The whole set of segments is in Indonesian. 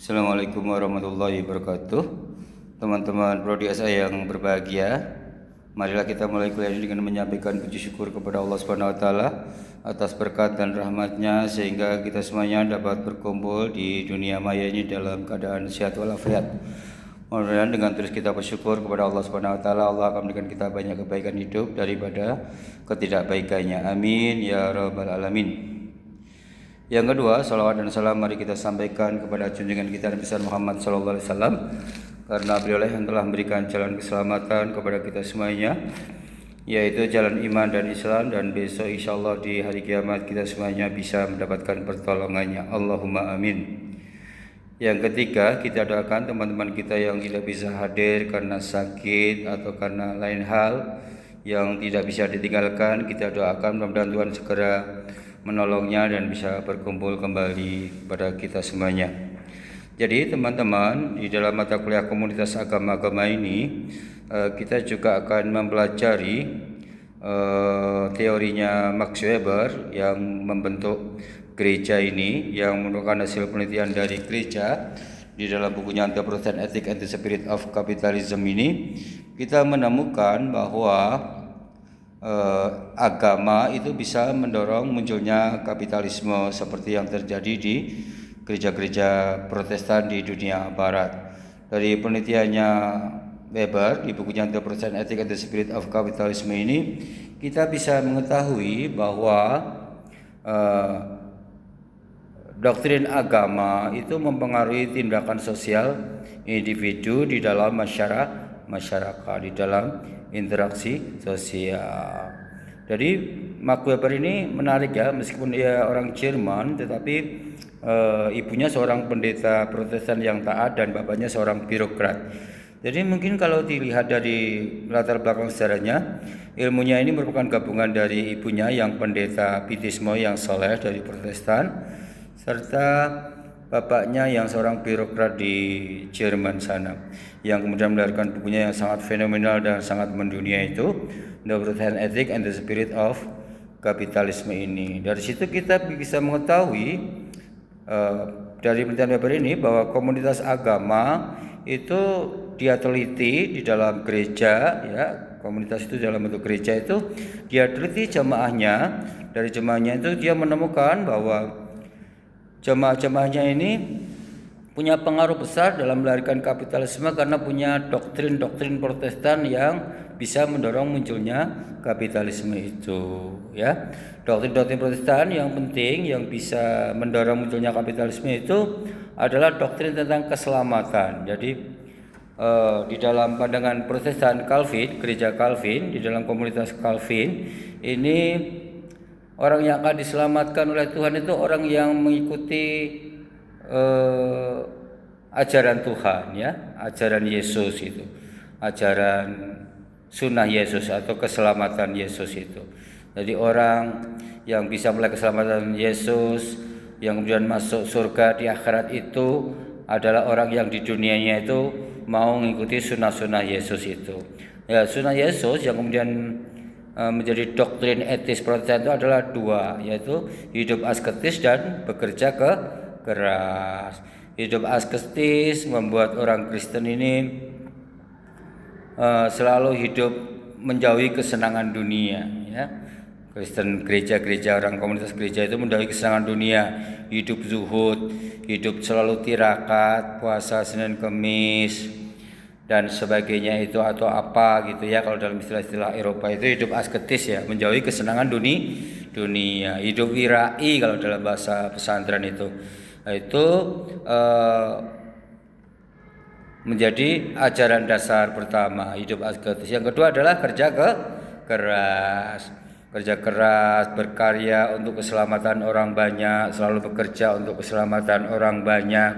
Assalamualaikum warahmatullahi wabarakatuh. Teman-teman prodi saya yang berbahagia, marilah kita mulai kuliah ini dengan menyampaikan puji syukur kepada Allah Subhanahu wa taala atas berkat dan rahmatnya sehingga kita semuanya dapat berkumpul di dunia maya ini dalam keadaan sehat walafiat. Mudah-mudahan dengan terus kita bersyukur kepada Allah Subhanahu wa taala, Allah akan memberikan kita banyak kebaikan hidup daripada ketidakbaikannya. Amin ya rabbal alamin. Yang kedua, salawat dan salam mari kita sampaikan kepada junjungan kita Nabi Muhammad SAW, karena beliau yang telah memberikan jalan keselamatan kepada kita semuanya, yaitu jalan iman dan Islam, dan besok insyaallah di hari kiamat kita semuanya bisa mendapatkan pertolongannya. Allahumma amin. Yang ketiga, kita doakan teman-teman kita yang tidak bisa hadir karena sakit atau karena lain hal yang tidak bisa ditinggalkan. Kita doakan mudah-mudahan Tuhan segera menolongnya dan bisa berkumpul kembali pada kita semuanya. Jadi teman-teman, di dalam mata kuliah komunitas agama-agama ini kita juga akan mempelajari teorinya Max Weber yang membentuk gereja ini, yang merupakan hasil penelitian dari gereja. Di dalam bukunya The Protestant Ethic and the Spirit of Capitalism ini kita menemukan bahwa agama itu bisa mendorong munculnya kapitalisme seperti yang terjadi di gereja-gereja Protestan di dunia Barat. Dari penelitiannya Weber di bukunya The Protestant Ethic and the Spirit of Capitalism ini, kita bisa mengetahui bahwa doktrin agama itu mempengaruhi tindakan sosial individu di dalam masyarakat, di dalam interaksi sosial. Jadi Max Weber ini menarik ya, meskipun dia orang Jerman, tetapi ibunya seorang pendeta Protestan yang taat dan bapaknya seorang birokrat. Jadi mungkin kalau dilihat dari latar belakang sejarahnya, ilmunya ini merupakan gabungan dari ibunya yang pendeta pietisme yang soleh dari Protestan, serta bapaknya yang seorang birokrat di Jerman sana, yang kemudian melahirkan bukunya yang sangat fenomenal dan sangat mendunia, itu The Protestant Ethic and the Spirit of Capitalism ini. Dari situ kita bisa mengetahui dari penelitian Weber ini bahwa komunitas agama itu dia teliti di dalam gereja, ya, komunitas itu dalam bentuk gereja itu dia teliti jemaahnya. Dari jemaahnya itu dia menemukan bahwa jemaah-jemaahnya ini punya pengaruh besar dalam melahirkan kapitalisme karena punya doktrin-doktrin Protestan yang bisa mendorong munculnya kapitalisme itu, ya. Doktrin-doktrin Protestan yang penting yang bisa mendorong munculnya kapitalisme itu adalah doktrin tentang keselamatan. Jadi di dalam pandangan Protestan Calvin, gereja Calvin, di dalam komunitas Calvin ini, orang yang akan diselamatkan oleh Tuhan itu orang yang mengikuti ajaran Tuhan, ya, ajaran Yesus itu, ajaran sunnah Yesus atau keselamatan Yesus itu. Jadi orang yang bisa melihat keselamatan Yesus, yang kemudian masuk surga di akhirat itu adalah orang yang di dunianya itu mau mengikuti sunnah-sunnah Yesus itu. Ya, sunnah Yesus yang kemudian menjadi doktrin etis Protestan itu adalah dua, yaitu hidup asketis dan bekerja keras. Hidup asketis membuat orang Kristen ini selalu hidup menjauhi kesenangan dunia, ya. Kristen gereja-gereja, orang komunitas gereja itu menjauhi kesenangan dunia, hidup zuhud, hidup selalu tirakat, puasa Senin Kemis dan sebagainya itu, atau apa gitu ya, kalau dalam istilah-istilah Eropa itu hidup asketis, ya, menjauhi kesenangan dunia, hidup wirai kalau dalam bahasa pesantren itu menjadi ajaran dasar pertama, hidup asketis. Yang kedua adalah kerja keras, berkarya untuk keselamatan orang banyak, selalu bekerja untuk keselamatan orang banyak,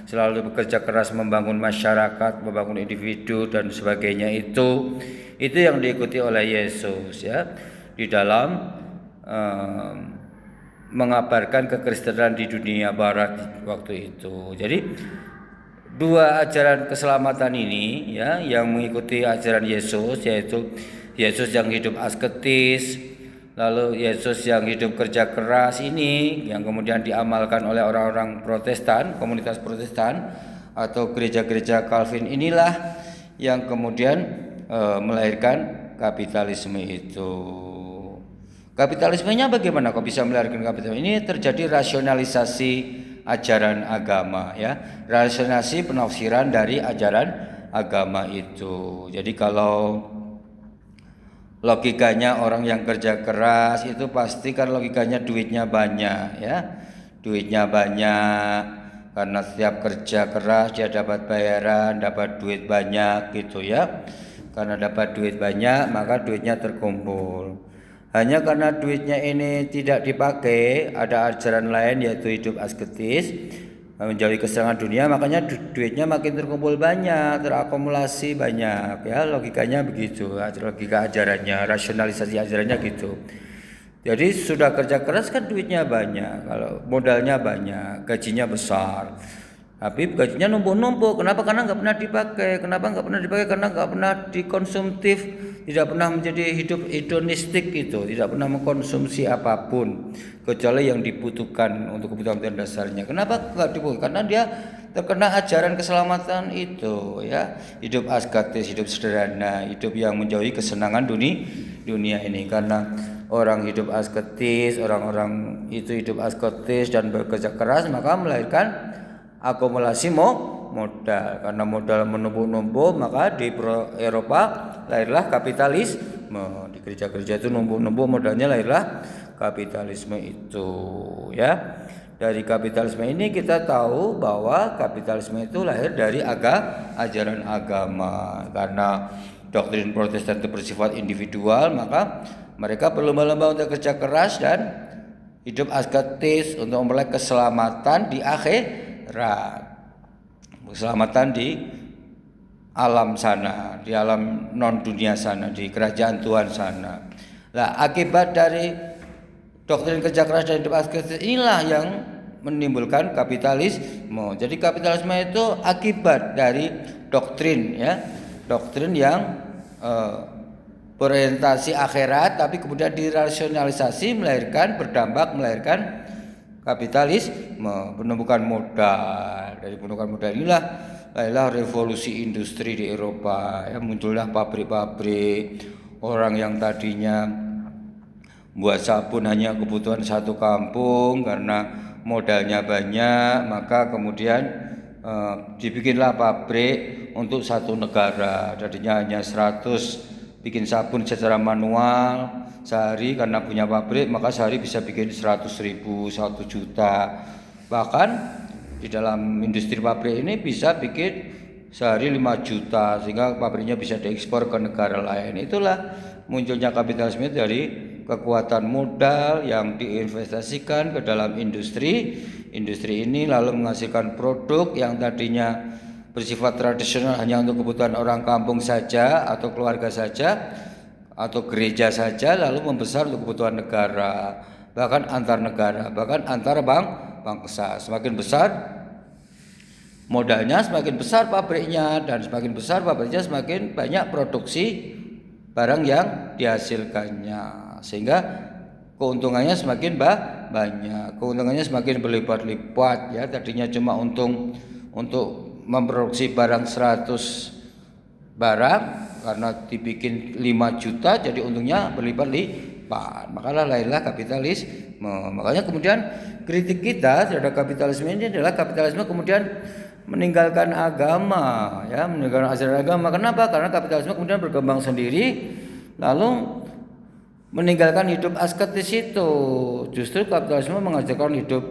selalu bekerja keras membangun masyarakat, membangun individu dan sebagainya. Itu yang diikuti oleh Yesus, ya, di dalam mengabarkan kekristenan di dunia Barat waktu itu. Jadi dua ajaran keselamatan ini, ya, yang mengikuti ajaran Yesus, yaitu Yesus yang hidup asketis, Lalu Yesus yang hidup kerja keras ini yang kemudian diamalkan oleh orang-orang Protestan, komunitas Protestan atau gereja-gereja Calvin inilah yang kemudian melahirkan kapitalisme itu. Kapitalismenya bagaimana kok bisa melahirkan kapitalisme? Ini terjadi rasionalisasi ajaran agama ya. Rasionalisasi penafsiran dari ajaran agama itu. Jadi kalau logikanya orang yang kerja keras itu pasti kan logikanya duitnya banyak ya. Duitnya banyak karena setiap kerja keras dia dapat bayaran, dapat duit banyak gitu ya. Karena dapat duit banyak maka duitnya terkumpul. Hanya karena duitnya ini tidak dipakai, ada ajaran lain yaitu hidup asketis, menjauhi kesenangan dunia, makanya duitnya makin terkumpul banyak, terakumulasi banyak ya, logikanya begitu, logika ajarannya, rasionalisasi ajarannya gitu. Jadi sudah kerja keras kan duitnya banyak, kalau modalnya banyak, gajinya besar. Tapi gajinya numpuk-numpuk. Kenapa? Karena nggak pernah dipakai. Kenapa nggak pernah dipakai? Karena nggak pernah dikonsumtif, tidak pernah menjadi hidup hedonistik itu, tidak pernah mengkonsumsi apapun kecuali yang dibutuhkan untuk kebutuhan dasarnya. Kenapa nggak dibutuhkan? Karena dia terkena ajaran keselamatan itu, ya, hidup asketis, hidup sederhana, hidup yang menjauhi kesenangan dunia ini. Karena orang hidup asketis, orang-orang itu hidup asketis dan bekerja keras, maka melahirkan akumulasi modal. Karena modal menumpuk-numpuk maka di Eropa lahirlah kapitalisme. Di gereja-gereja itu numpuk-numpuk modalnya, lahirlah kapitalisme itu ya. Dari kapitalisme ini kita tahu bahwa kapitalisme itu lahir dari ajaran agama. Karena doktrin Protestan itu bersifat individual, maka mereka berlomba-lomba untuk kerja keras dan hidup asketis untuk memperoleh keselamatan di akhirat, keselamatan di alam sana, di alam non dunia sana, di kerajaan Tuhan sana. Nah, akibat dari doktrin kerja keras dan hidup asketis inilah yang menimbulkan kapitalisme. Jadi kapitalisme itu akibat dari doktrin ya, doktrin yang berorientasi akhirat tapi kemudian dirasionalisasi melahirkan kapitalisme, penumpukan modal. Dari penumpukan modal inilah revolusi industri di Eropa ya, muncullah pabrik-pabrik. Orang yang tadinya buat sabun hanya kebutuhan satu kampung karena modalnya banyak, maka kemudian dibikinlah pabrik untuk satu negara. Tadinya hanya 100 bikin sabun secara manual sehari, karena punya pabrik maka sehari bisa bikin 100.000, 1 juta. Bahkan di dalam industri pabrik ini bisa bikin sehari 5 juta sehingga pabriknya bisa diekspor ke negara lain. Itulah munculnya kapitalisme dari kekuatan modal yang diinvestasikan ke dalam industri. Industri ini lalu menghasilkan produk yang tadinya bersifat tradisional hanya untuk kebutuhan orang kampung saja atau keluarga saja atau gereja saja, lalu membesar untuk kebutuhan negara, bahkan antar negara, bahkan antar bangsa. Semakin besar modalnya, semakin besar pabriknya, dan semakin besar pabriknya semakin banyak produksi barang yang dihasilkannya, sehingga keuntungannya semakin banyak, keuntungannya semakin berlipat-lipat ya. Tadinya cuma untung untuk memproduksi barang 100 barang, karena dibikin 5 juta jadi untungnya berlipat-lipat. Maka lahirlah kapitalisme. Makanya kemudian kritik kita terhadap kapitalisme ini adalah kapitalisme kemudian meninggalkan agama ya, meninggalkan ajaran agama. Kenapa? Karena kapitalisme kemudian berkembang sendiri lalu meninggalkan hidup asketis itu. Justru kapitalisme mengajarkan hidup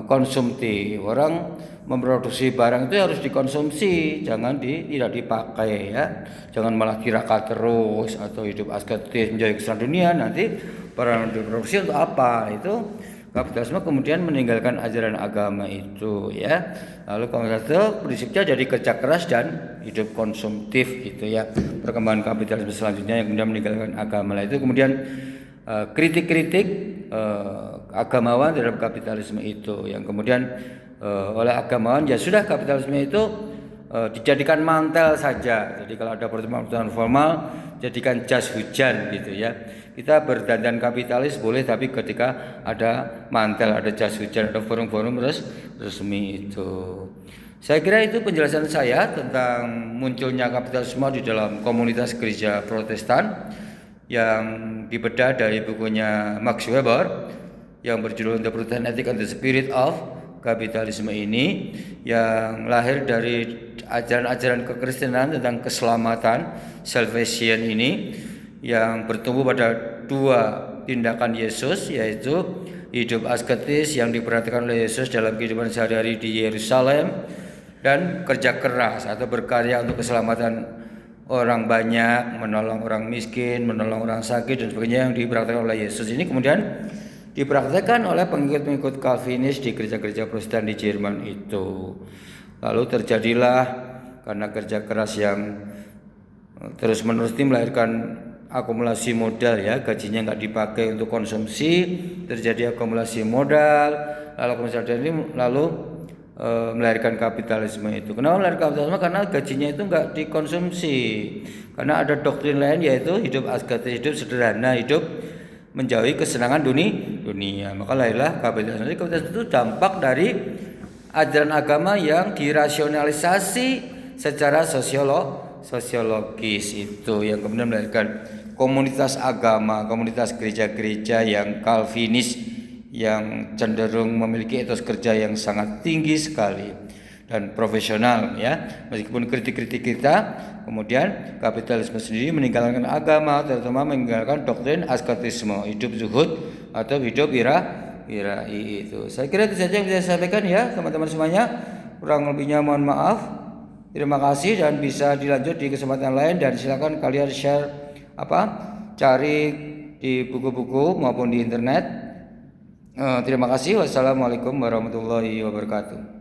konsumtif. Orang memproduksi barang itu harus dikonsumsi, jangan tidak dipakai ya. Jangan malah tirakat terus atau hidup asketis menjadi kesenangan dunia. Nanti barang diproduksi untuk apa? Itu kapitalisme kemudian meninggalkan ajaran agama itu ya. Lalu kapitalisme prinsipnya jadi kerja keras dan hidup konsumtif gitu ya. Perkembangan kapitalisme selanjutnya yang kemudian meninggalkan agama itu kemudian kritik-kritik agamawan terhadap kapitalisme itu, yang kemudian oleh agamawan ya sudah, kapitalisme itu dijadikan mantel saja. Jadi kalau ada pertemuan formal, jadikan jas hujan gitu ya. Kita berdandan kapitalis boleh, tapi ketika ada mantel, ada jas hujan, ada forum-forum resmi itu. Saya kira itu penjelasan saya tentang munculnya kapitalisme di dalam komunitas gereja Protestan yang dibedah dari bukunya Max Weber yang berjudul The Protestant Ethic and the Spirit of Kapitalisme ini, yang lahir dari ajaran-ajaran kekristenan tentang keselamatan, salvation ini, yang bertumbuh pada dua tindakan Yesus, yaitu hidup asketis yang diperhatikan oleh Yesus dalam kehidupan sehari-hari di Yerusalem, dan kerja keras atau berkarya untuk keselamatan orang banyak, menolong orang miskin, menolong orang sakit dan sebagainya yang diperhatikan oleh Yesus. Ini kemudian dipraktekkan oleh pengikut-pengikut Calvinis di gereja-gereja Protestan di Jerman itu. Lalu terjadilah karena kerja keras yang terus-menerus melahirkan akumulasi modal ya, gajinya nggak dipakai untuk konsumsi, terjadi akumulasi modal, lalu melahirkan kapitalisme itu. Kenapa melahirkan kapitalisme? Karena gajinya itu nggak dikonsumsi. Karena ada doktrin lain, yaitu hidup asketis, hidup sederhana, hidup menjauhi kesenangan dunia. Maka lahirlah kapitalisme. Jadi kapitalisme itu dampak dari ajaran agama yang dirasionalisasi secara sosiologis itu, yang kemudian melahirkan komunitas agama, komunitas gereja-gereja yang Calvinis, yang cenderung memiliki etos kerja yang sangat tinggi sekali dan profesional ya. Meskipun kritik-kritik kita, kemudian kapitalisme sendiri meninggalkan agama, terutama meninggalkan doktrin asketisme, hidup zuhud atau hidup irai itu. Saya kira itu saja yang bisa saya sampaikan ya teman-teman semuanya. Kurang lebihnya mohon maaf. Terima kasih, dan bisa dilanjut di kesempatan lain, dan silakan kalian share cari di buku-buku maupun di internet. Terima kasih. Wassalamualaikum warahmatullahi wabarakatuh.